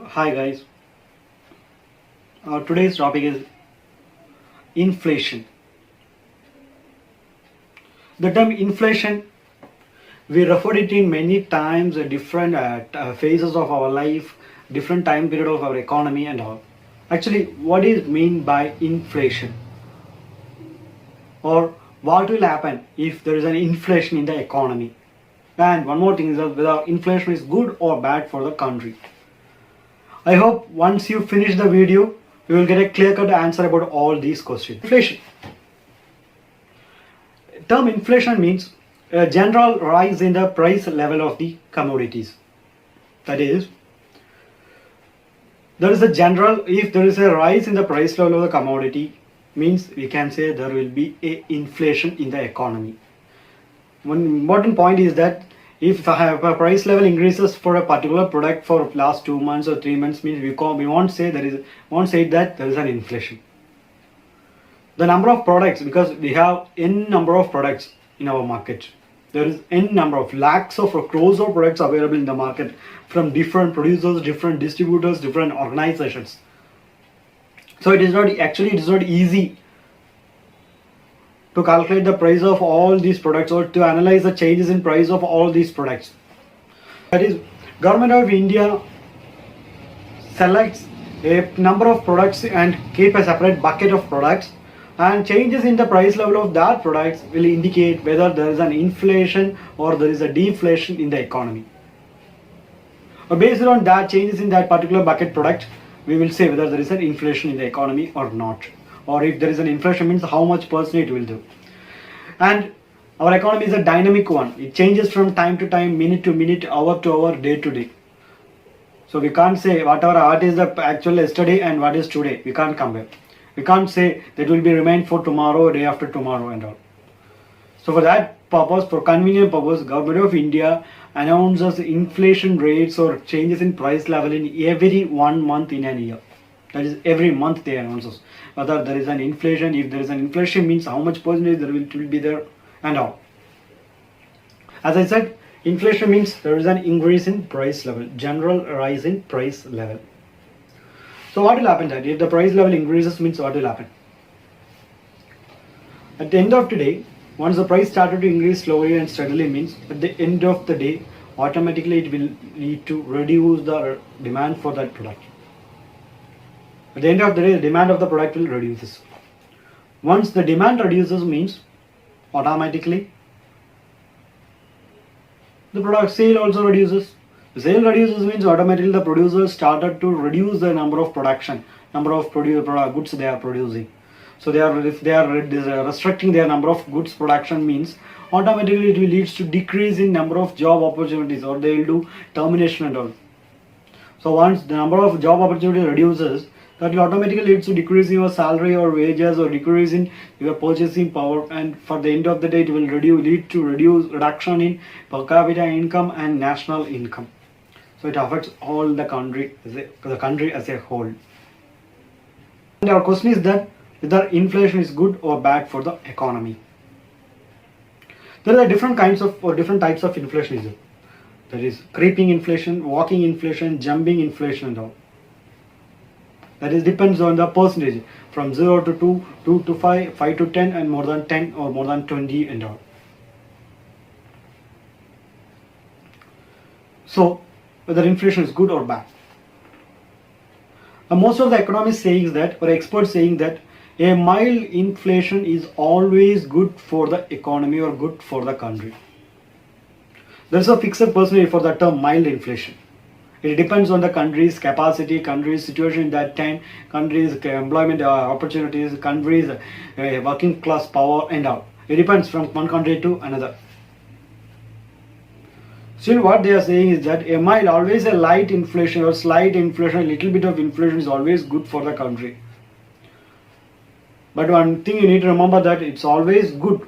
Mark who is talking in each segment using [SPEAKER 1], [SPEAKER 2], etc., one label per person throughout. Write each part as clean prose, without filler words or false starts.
[SPEAKER 1] Hi guys, today's topic is inflation. The term inflation, we referred it in many times at different phases of our life, different time period of our economy and all. Actually, what is mean by inflation? Or what will happen if there is an inflation in the economy? And one more thing is that whether inflation is good or bad for the country. I hope once you finish the video, you will get a clear-cut answer about all these questions. Inflation. Term inflation means a general rise in the price level of the commodities. That is, there is a general, if there is a rise in the price level of the commodity, means we can say there will be a inflation in the economy. One important point is that if the price level increases for a particular product for last 2 months or 3 months, means we won't say that there is an inflation. The number of products, because we have n number of products in our market, there is n number of lakhs of crores of products available in the market from different producers, different distributors, different organizations. So it is not easy to calculate the price of all these products or to analyze the changes in price of all these products. That is, Government of India selects a number of products and keep a separate bucket of products, and changes in the price level of that products will indicate whether there is an inflation or there is a deflation in the economy. Based on that changes in that particular bucket product, we will say whether there is an inflation in the economy or not. Or if there is an inflation, means how much percent it will do. And our economy is a dynamic one. It changes from time to time, minute to minute, hour to hour, day to day. So we can't say what is the actual yesterday and what is today. We can't compare. We can't say that will be remain for tomorrow, day after tomorrow and all. So for that purpose, for convenient purpose, Government of India announces inflation rates or changes in price level in every 1 month in a year. That is, every month they announce whether there is an inflation. If there is an inflation, means how much percentage there will be there and all. As I said, inflation means there is an increase in price level, general rise in price level. So what will happen that if the price level increases, means what will happen? At the end of the day, once the price started to increase slowly and steadily, means at the end of the day, automatically it will lead to reduce the demand for that product. At the end of the day, the demand of the product will reduce. Once the demand reduces, means automatically the product sale also reduces. The sale reduces means automatically the producers started to reduce the number of production, number of goods they are producing. So if they are restricting their number of goods production, means automatically it will lead to decrease in number of job opportunities, or they will do termination and all. So once the number of job opportunities reduces, that will automatically lead to decrease in your salary or wages, or decrease in your purchasing power, and for the end of the day it will lead to reduction in per capita income and national income. So it affects all the country as a whole. And our question is that whether inflation is good or bad for the economy. There are different types of inflation. There is creeping inflation, walking inflation, jumping inflation and all. That is depends on the percentage from 0 to 2, 2 to 5, 5 to 10, and more than 10 or more than 20 and all. So whether inflation is good or bad. Most of the economists saying that, or experts saying that, a mild inflation is always good for the economy or good for the country. There is a fixed percentage for the term mild inflation. It depends on the country's capacity, country's situation in that time, country's employment opportunities, country's working class power and all. It depends from one country to another. Still, what they are saying is that a mild, always a light inflation or slight inflation, a little bit of inflation is always good for the country. But one thing you need to remember, that it's always good.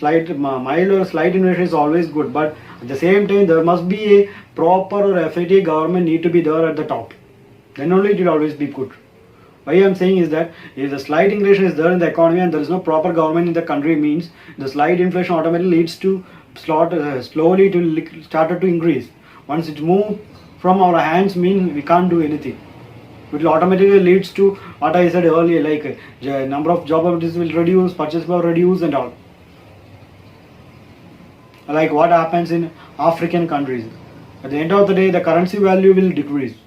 [SPEAKER 1] Mild or slight inflation is always good, but at the same time there must be a proper or effective government need to be there at the top. Then only it will always be good. Why I am saying is that if the slight inflation is there in the economy and there is no proper government in the country, means the slight inflation automatically leads to slowly to started to increase. Once it moves from our hands means we can't do anything. It will automatically leads to what I said earlier, like the number of job opportunities will reduce, purchase power reduce and all. Like what happens in African countries. At the end of the day, the currency value will decrease.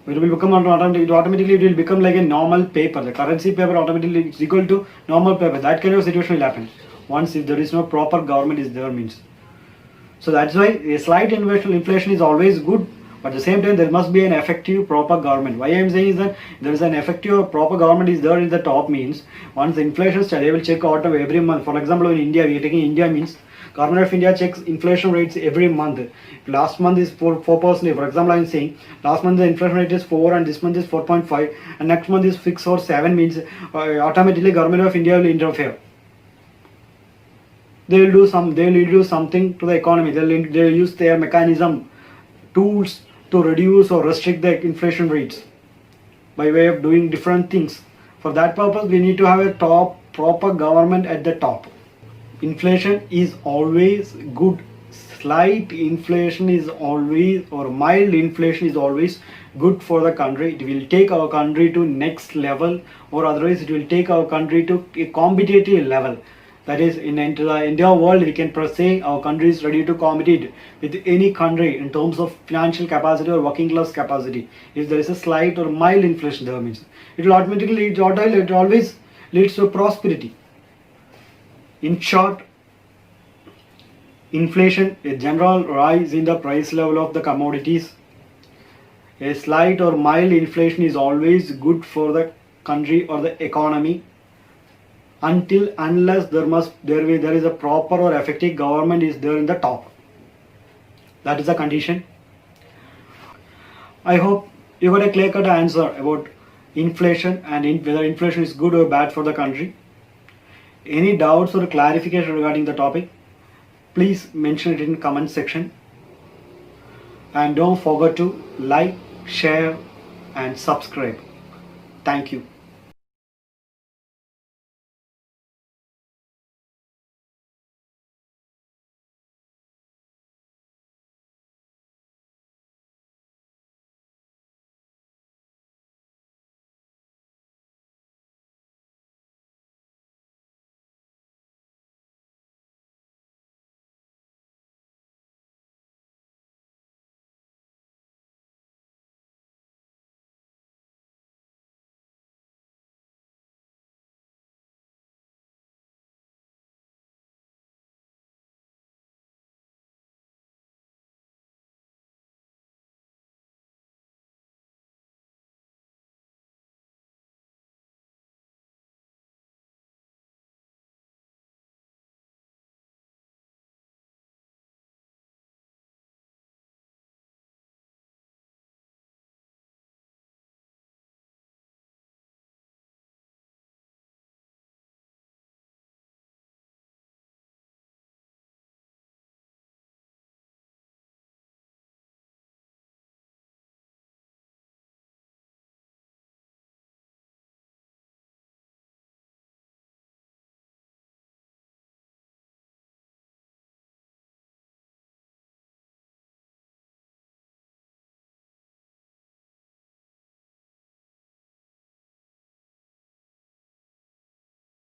[SPEAKER 1] It will become automatically it will become like a normal paper. The currency paper automatically is equal to normal paper. That kind of situation will happen once if there is no proper government is there means. So that's why a slight inflation is always good, but at the same time there must be an effective proper government. Why I am saying is that there is an effective proper government is there in the top means once the inflation study they will check out of every month. For example, in India we are taking India means Government of India checks inflation rates every month. Last month is 4%. For example, I am saying last month the inflation rate is 4 and this month is 4.5 and next month is 6 or 7 means automatically Government of India will interfere. They will do something to the economy. They will use their mechanism, tools to reduce or restrict the inflation rates by way of doing different things. For that purpose, we need to have a proper government at the top. Inflation is always good. Slight inflation is always, or mild inflation is always good for the country. It will take our country to next level, or otherwise it will take our country to a competitive level. That is, in the India world, we can say our country is ready to compete with any country in terms of financial capacity or working class capacity. If there is a slight or mild inflation, there means it will automatically, it always leads to prosperity. In short, inflation, a general rise in the price level of the commodities. A slight or mild inflation is always good for the country or the economy unless there is a proper or effective government is there in the top. That is the condition. I hope you got a clear-cut answer about inflation and whether inflation is good or bad for the country. Any doubts or clarification regarding the topic, please mention it in comment section. And don't forget to like, share and subscribe. Thank you.